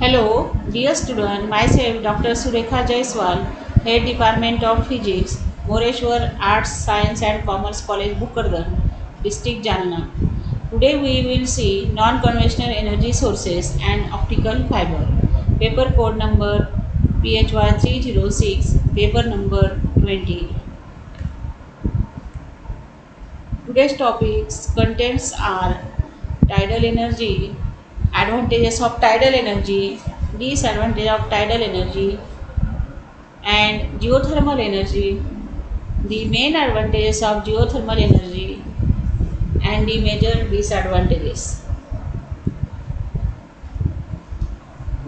Hello, dear student. Myself, Dr. Surekha Jaiswal, Head Department of Physics, Moreshwar Arts, Science and Commerce College, Bukkardan, District Jalna. Today we will see non-conventional energy sources and optical fiber. Paper code number PHY 306, paper number 20. Today's topics contents are tidal energy, advantages of tidal energy, disadvantage of tidal energy, and geothermal energy, the main advantages of geothermal energy, and the major disadvantages.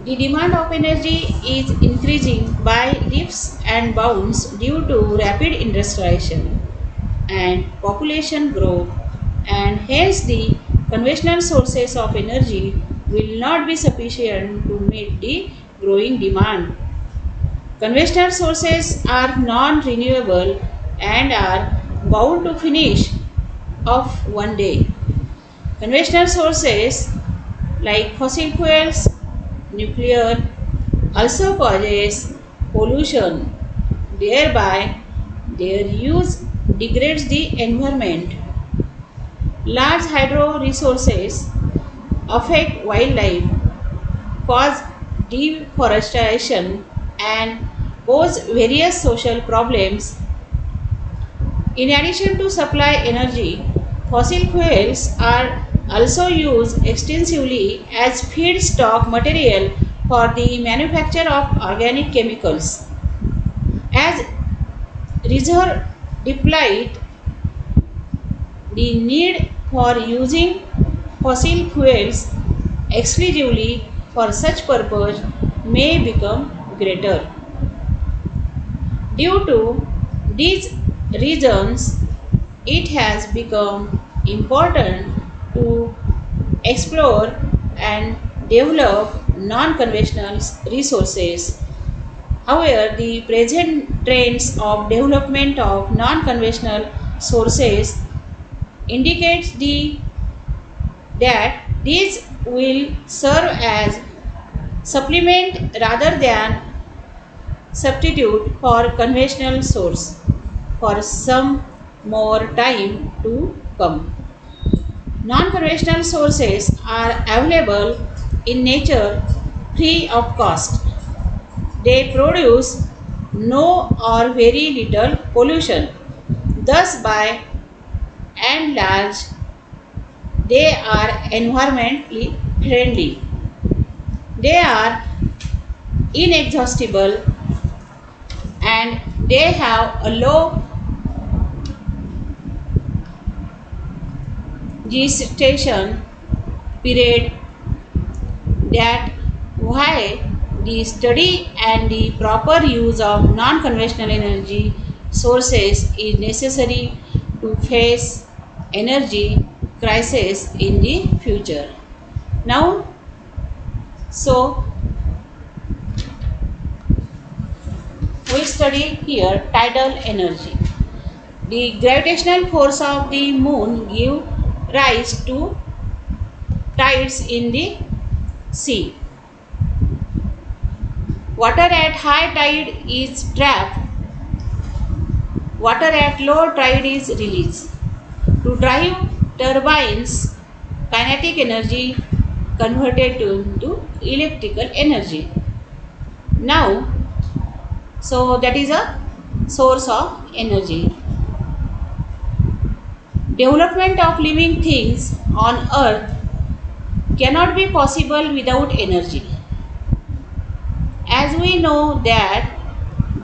The demand of energy is increasing by leaps and bounds due to rapid industrialization and population growth, and hence the conventional sources of energy will not be sufficient to meet the growing demand. Conventional sources are non-renewable and are bound to finish off one day. Conventional sources like fossil fuels, nuclear also causes pollution, thereby their use degrades the environment. Large hydro resources affect wildlife, cause deforestation, and pose various social problems. In addition to supply energy, fossil fuels are also used extensively as feedstock material for the manufacture of organic chemicals. As reserve deplete, the need for using fossil fuels exclusively for such purpose may become greater. Due to these reasons, it has become important to explore and develop non conventional resources. However, the present trends of development of non conventional sources indicates that these will serve as supplement rather than substitute for conventional source for some more time to come. Non-conventional sources are available in nature free of cost. They produce no or very little pollution. Thus, by and large, they are environmentally friendly. They are inexhaustible and they have a low gestation period. That why the study and the proper use of non-conventional energy sources is necessary to face energy crisis in the future. Now, so we study here tidal energy. The gravitational force of the moon give rise to tides in the sea. Water at high tide is trapped. Water at low tide is released. To drive turbines, kinetic energy converted into electrical energy. Now, so that is a source of energy. Development of living things on earth cannot be possible without energy. As we know that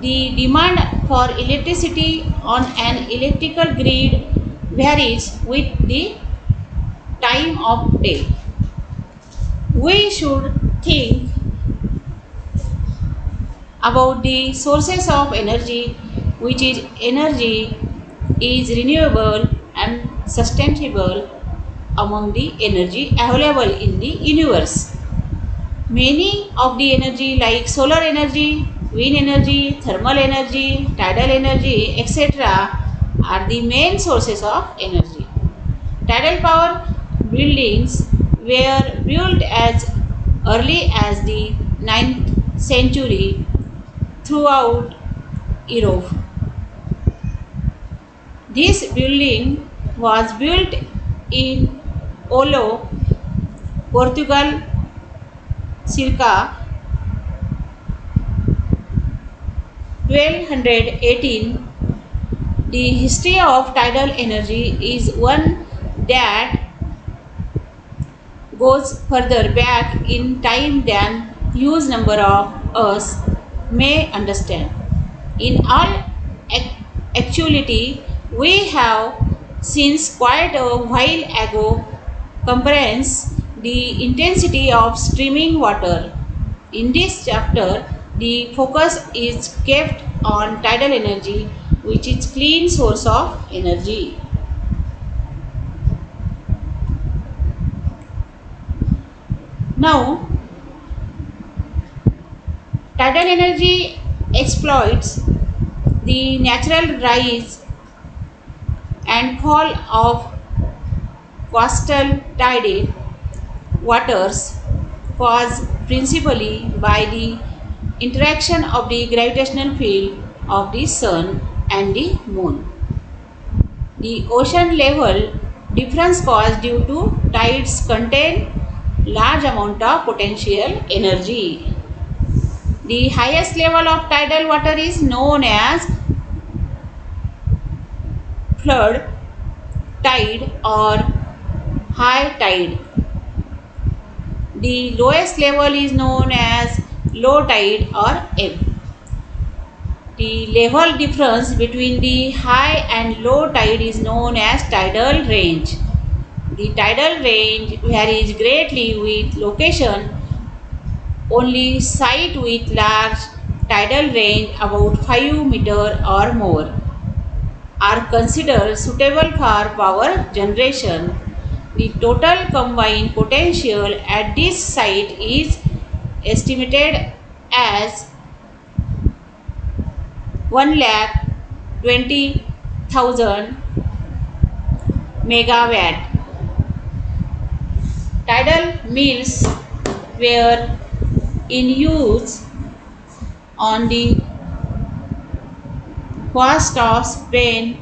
the demand for electricity on an electrical grid varies with the time of day. We should think about the sources of energy, which is energy is renewable and sustainable among the energy available in the universe. Many of the energy like solar energy, wind energy, thermal energy, tidal energy, etc. are the main sources of energy. Tidal power buildings were built as early as the 9th century throughout Europe. This building was built in Olo, Portugal circa 1218. The history of tidal energy is one that goes further back in time than huge number of us may understand. In all actuality, we have since quite a while ago comprehended the intensity of streaming water. In this chapter, the focus is kept on tidal energy, which is clean source of energy. Now, tidal energy exploits the natural rise and fall of coastal tidal waters caused principally by the interaction of the gravitational field of the sun and the moon. The ocean level difference caused due to tides contain large amount of potential energy. The highest level of tidal water is known as flood tide or high tide. The lowest level is known as low tide or ebb. The level difference between the high and low tide is known as tidal range. The tidal range varies greatly with location. Only sites with large tidal range about 5 meter or more are considered suitable for power generation. The total combined potential at this site is estimated as 1,20,000 megawatt. Tidal mills were in use on the coast of Spain,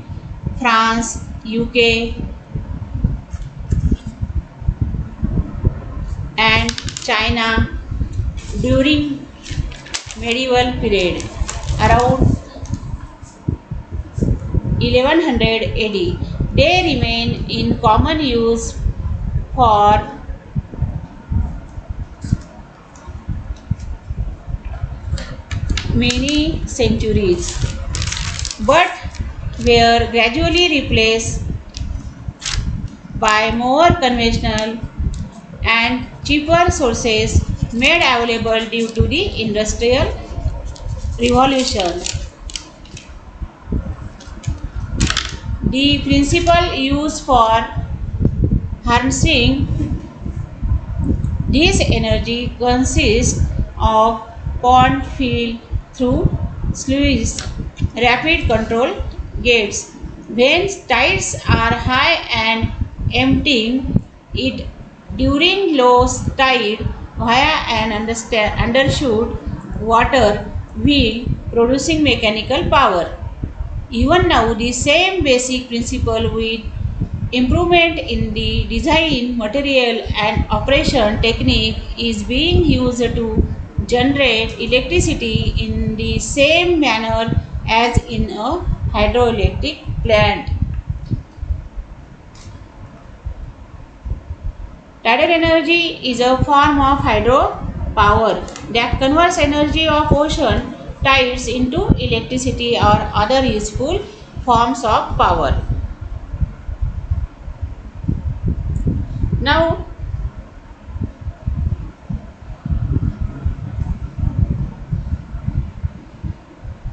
France, UK, and China during medieval period around 1100 AD. They remain in common use for many centuries, but were gradually replaced by more conventional and cheaper sources made available due to the industrial revolution. The principal use for harnessing this energy consists of pond filled through sluice, rapid control gates. When tides are high and emptying it during low tide via an undershoot water wheel producing mechanical power. Even now, the same basic principle with improvement in the design, material, and operation technique is being used to generate electricity in the same manner as in a hydroelectric plant. Tidal energy is a form of hydropower that converts energy of ocean tides into electricity or other useful forms of power. Now,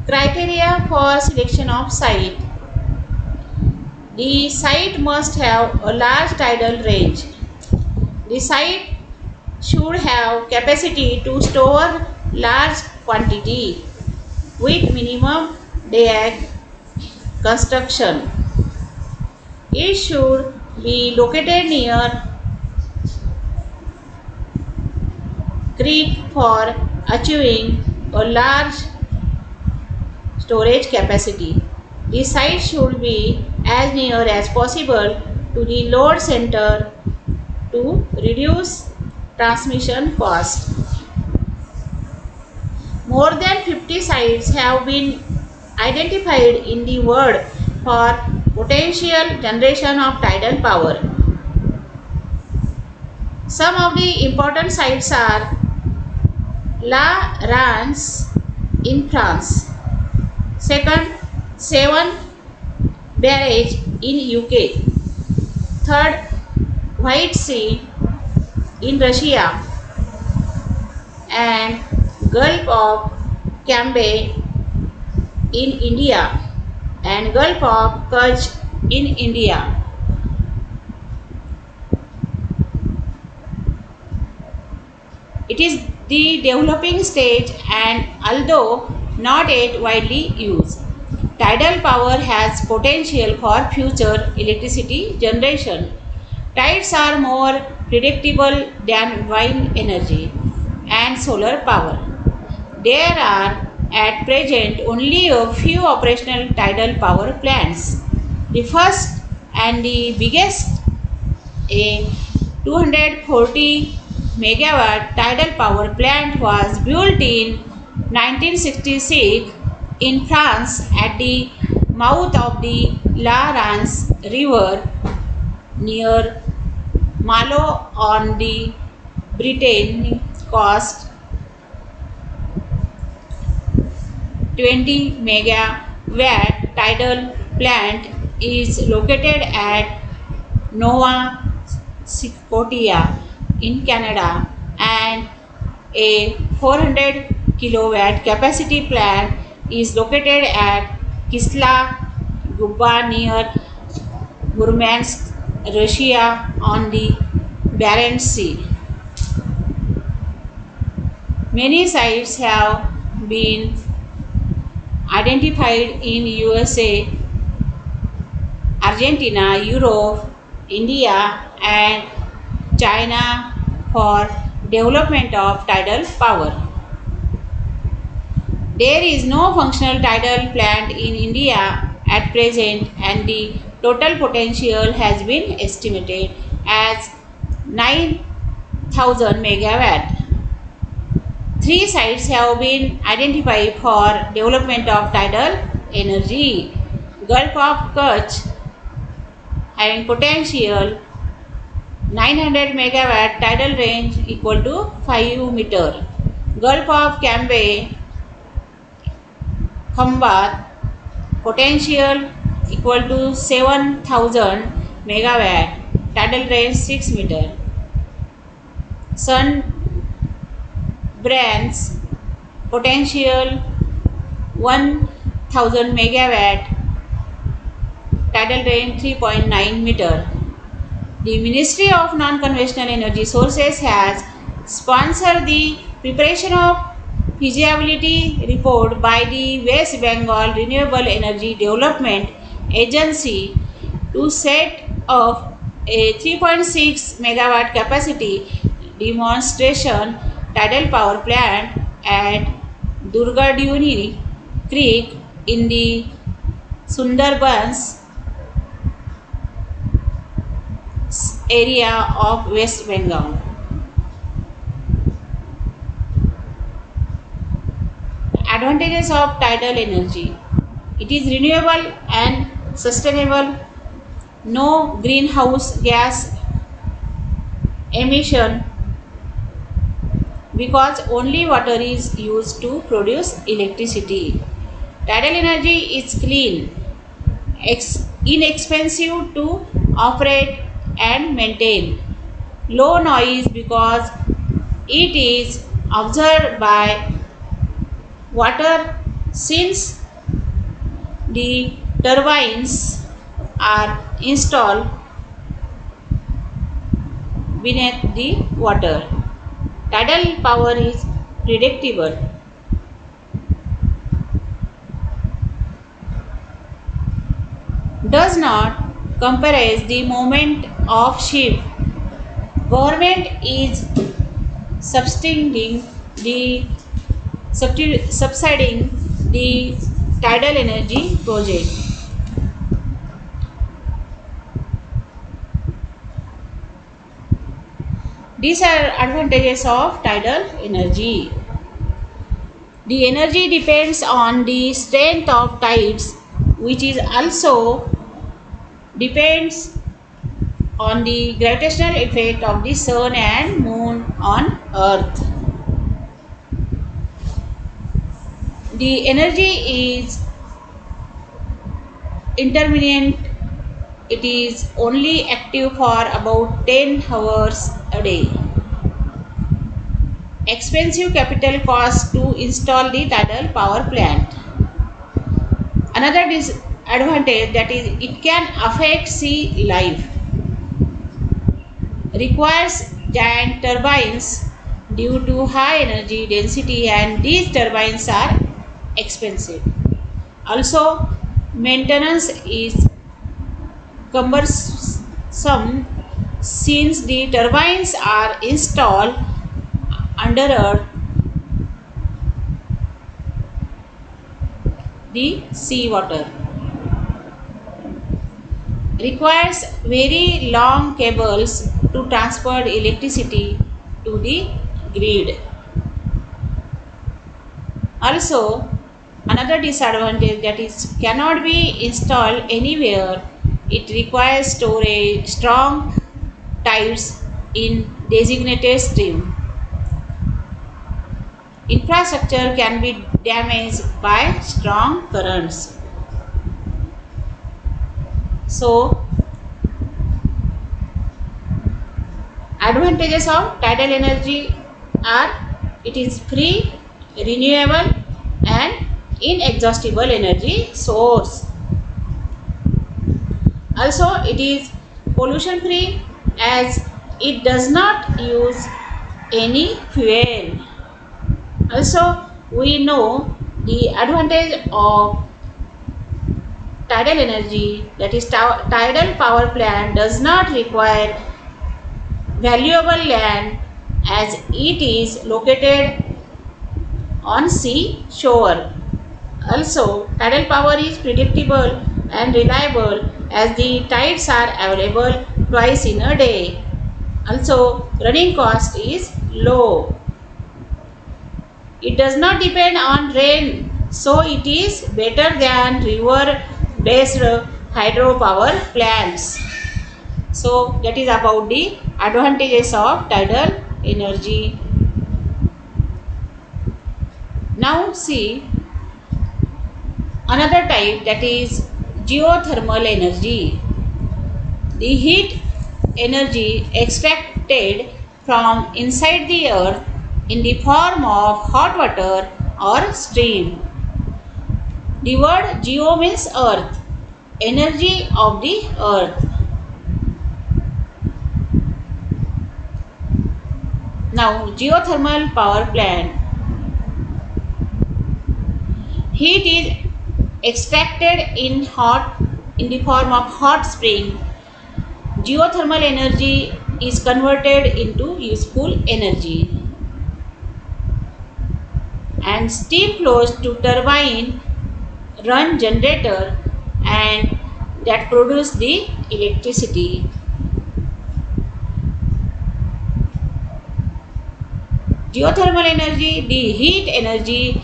criteria for selection of site. The site must have a large tidal range. The site should have capacity to store large quantity with minimum deck construction. It should be located near creek for achieving a large storage capacity. The site should be as near as possible to the load center to reduce transmission cost. More than 50 sites have been identified in the world for potential generation of tidal power. Some of the important sites are La Rance in France, second Severn Barrage in UK, third White Sea in Russia, and Gulf of Cambay in India and Gulf of Kutch in India. It is the developing stage and although not yet widely used, tidal power has potential for future electricity generation. Tides are more predictable than wind energy and solar power. There are at present only a few operational tidal power plants. The first and the biggest, a 240 megawatt tidal power plant, was built in 1966 in France at the mouth of the La Rance River near Malo on the Brittany coast. 20 megawatt tidal plant is located at Nova Scotia in Canada and a 400 kilowatt capacity plant is located at Kisla Guba near Murmansk, Russia on the Barents Sea. Many sites have been identified in USA, Argentina, Europe, India, and China for development of tidal power. There is no functional tidal plant in India at present, and the total potential has been estimated as 9,000 megawatt. Three sites have been identified for development of tidal energy. Gulf of Kutch having potential 900 megawatt, tidal range equal to 5 meter. Gulf of Cambay Khambat potential equal to 7,000 megawatt, tidal range 6 meter. Sun Brands potential 1000 megawatt, tidal range 3.9 meter. The Ministry of Non-Conventional Energy Sources has sponsored the preparation of feasibility report by the West Bengal Renewable Energy Development Agency to set up a 3.6 megawatt capacity demonstration tidal power plant at Durgaduni Creek in the Sundarbans area of West Bengal. Advantages of tidal energy: it is renewable and sustainable, no greenhouse gas emission because only water is used to produce electricity. Tidal energy is clean, inexpensive to operate and maintain, low noise because it is absorbed by water since the turbines are installed beneath the water. Tidal power is predictable. Does not compromise the movement of ship. Government is subsiding the subsiding the tidal energy project. These are advantages of tidal energy. The energy depends on the strength of tides, which is also depends on the gravitational effect of the sun and moon on earth. The energy is intermittent. It is only active for about 10 hours a day. Expensive capital cost to install the tidal power plant. Another disadvantage, that is it can affect sea life. Requires giant turbines due to high energy density, and these turbines are expensive. Also, maintenance is cumbersome since the turbines are installed under earth, the sea water. Requires very long cables to transfer electricity to the grid. Also, another disadvantage, that is cannot be installed anywhere. It requires storage strong tides in designated stream. Infrastructure can be damaged by strong currents. So, advantages of tidal energy are it is free, renewable, and inexhaustible energy source. Also, it is pollution free as it does not use any fuel. Also, we know the advantage of tidal energy, that is tidal power plant does not require valuable land as it is located on sea shore. Also, tidal power is predictable and reliable as the tides are available twice in a day. Also, running cost is low. It does not depend on rain, so it is better than river based hydropower plants. So, that is about the advantages of tidal energy. Now, see another type, that is geothermal energy. The heat energy extracted from inside the earth in the form of hot water or steam. The word geo means earth, energy of the earth. Now, geothermal power plant. Heat is extracted in the form of hot spring. Geothermal energy is converted into useful energy, and steam flows to turbine run generator and that produce the electricity. Geothermal energy, the heat energy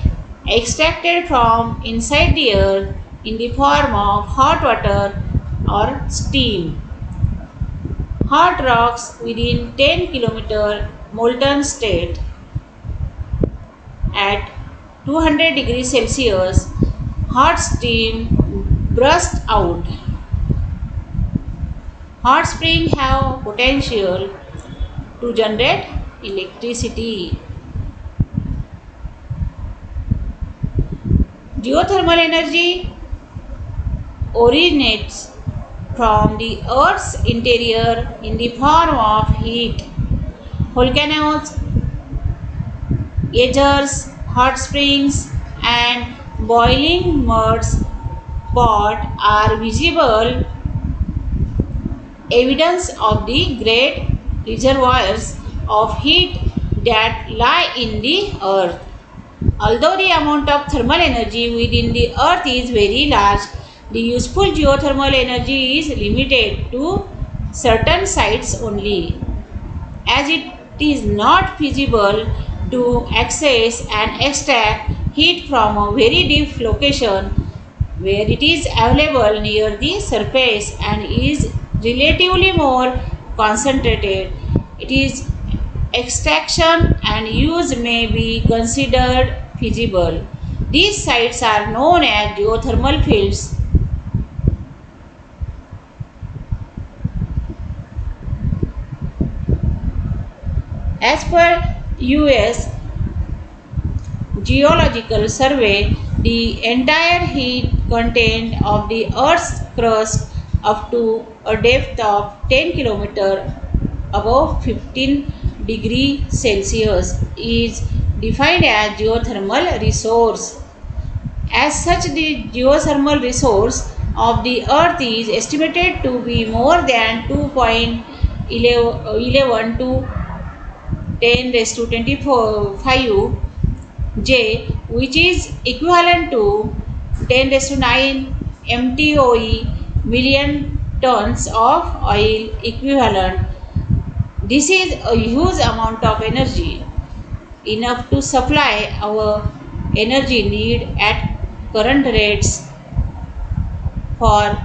extracted from inside the earth in the form of hot water or steam. Hot rocks within 10 km molten state at 200 degrees Celsius, hot steam bursts out. Hot springs have potential to generate electricity. Geothermal energy originates from the Earth's interior in the form of heat. Volcanoes, geysers, hot springs, and boiling mud pot are visible evidence of the great reservoirs of heat that lie in the earth. Although the amount of thermal energy within the earth is very large, the useful geothermal energy is limited to certain sites only, as it is not feasible to access and extract heat from a very deep location where it is available near the surface and is relatively more concentrated. It is extraction and use may be considered feasible. These sites are known as geothermal fields. As per US Geological Survey, the entire heat content of the Earth's crust up to a depth of 10 km above 15 degrees Celsius is defined as geothermal resource. As such, the geothermal resource of the earth is estimated to be more than 2.11 to 10 raised to 25 J, which is equivalent to 10 raised to 9 MTOE million tons of oil equivalent. This is a huge amount of energy, enough to supply our energy need at current rates for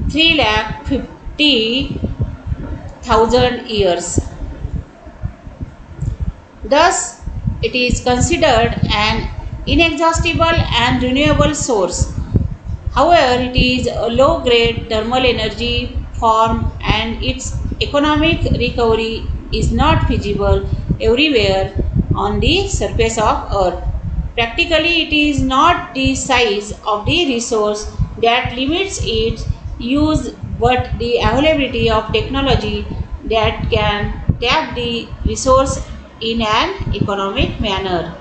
3,50,000 years. Thus, it is considered an inexhaustible and renewable source. However, it is a low grade thermal energy form and its economic recovery is not feasible everywhere on the surface of earth. Practically, it is not the size of the resource that limits its use but the availability of technology that can tap the resource in an economic manner.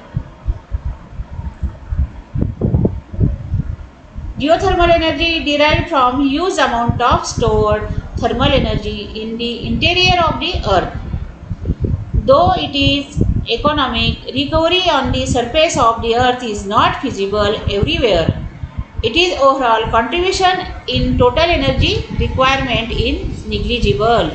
Geothermal energy derived from huge amount of stored thermal energy in the interior of the earth. Though it is economic, recovery on the surface of the earth is not feasible everywhere. Its overall contribution in total energy requirement is negligible.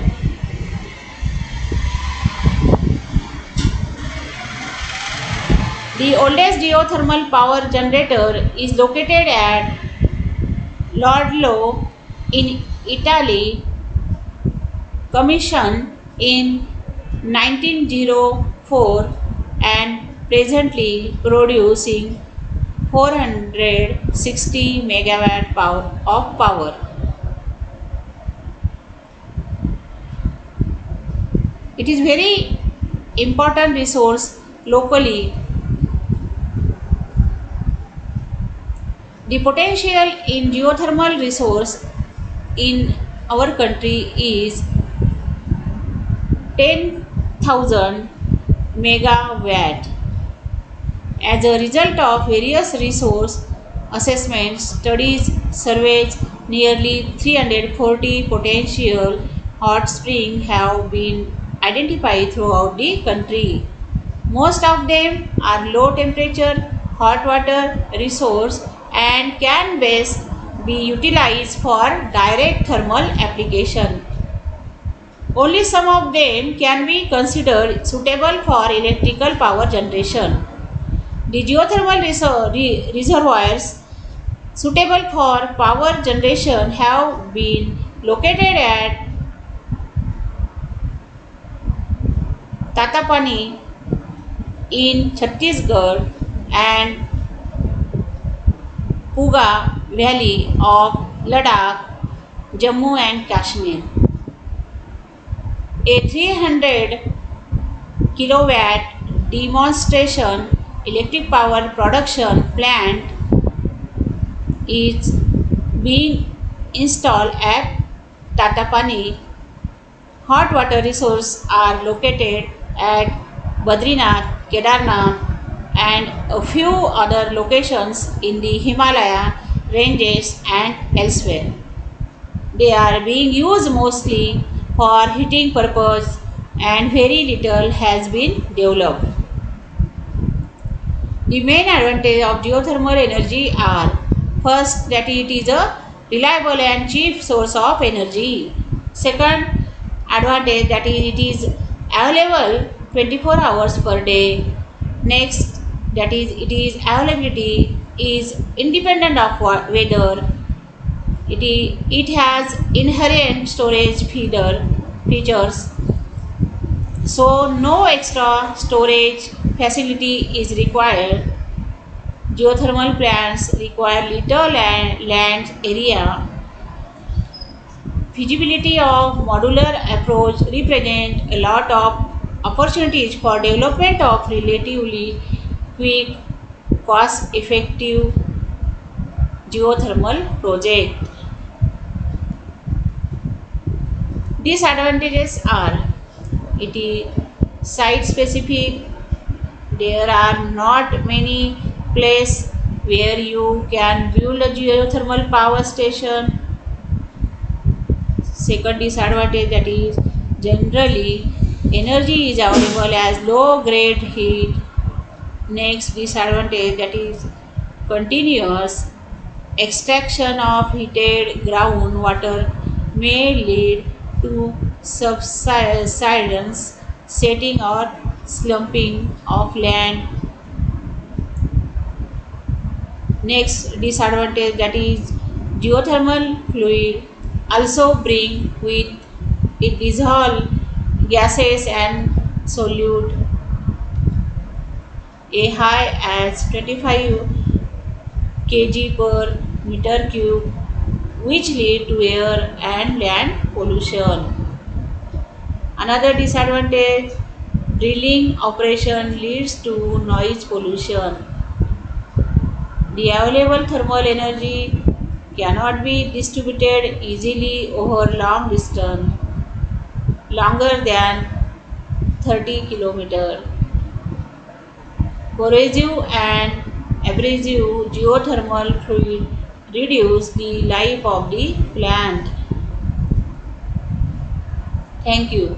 The oldest geothermal power generator is located at Lordlo in Italy, commissioned in 1904 and presently producing 460 megawatt of power. It is very important resource locally. The potential in geothermal resource in our country is 10,000 megawatt. As a result of various resource assessments, studies, surveys, nearly 340 potential hot springs have been identified throughout the country. Most of them are low temperature hot water resource and can best be utilized for direct thermal application. Only some of them can be considered suitable for electrical power generation. The geothermal reservoirs suitable for power generation have been located at Tatapani in Chhattisgarh and Puga Valley of Ladakh, Jammu and Kashmir. A 300 kilowatt demonstration electric power production plant is being installed at Tatapani. Hot water resources are located at Badrinath, Kedarnath, and a few other locations in the Himalaya ranges and elsewhere. They are being used mostly for heating purpose and very little has been developed. The main advantage of geothermal energy are: first, that it is a reliable and cheap source of energy. Second advantage, that is it is available 24 hours per day. Next, that is it is availability is independent of weather. It has inherent storage features, so no extra storage facility is required. Geothermal plants require little land area. Feasibility of modular approach represent a lot of opportunities for development of relatively quick, cost-effective geothermal project. Disadvantages are: it is site specific. There are not many places where you can build a geothermal power station. Second disadvantage, that is generally energy is available as low grade heat. Next disadvantage, that is continuous extraction of heated groundwater may lead to subsidence, setting or slumping of land. Next disadvantage, that is geothermal fluid also bring with it dissolved gases and solute a high as 25 kg per meter cube, which lead to air and land pollution. Another disadvantage, drilling operation leads to noise pollution. The available thermal energy cannot be distributed easily over long distance, longer than 30 km. Corrosive and abrasive geothermal fluid reduce the life of the plant. Thank you.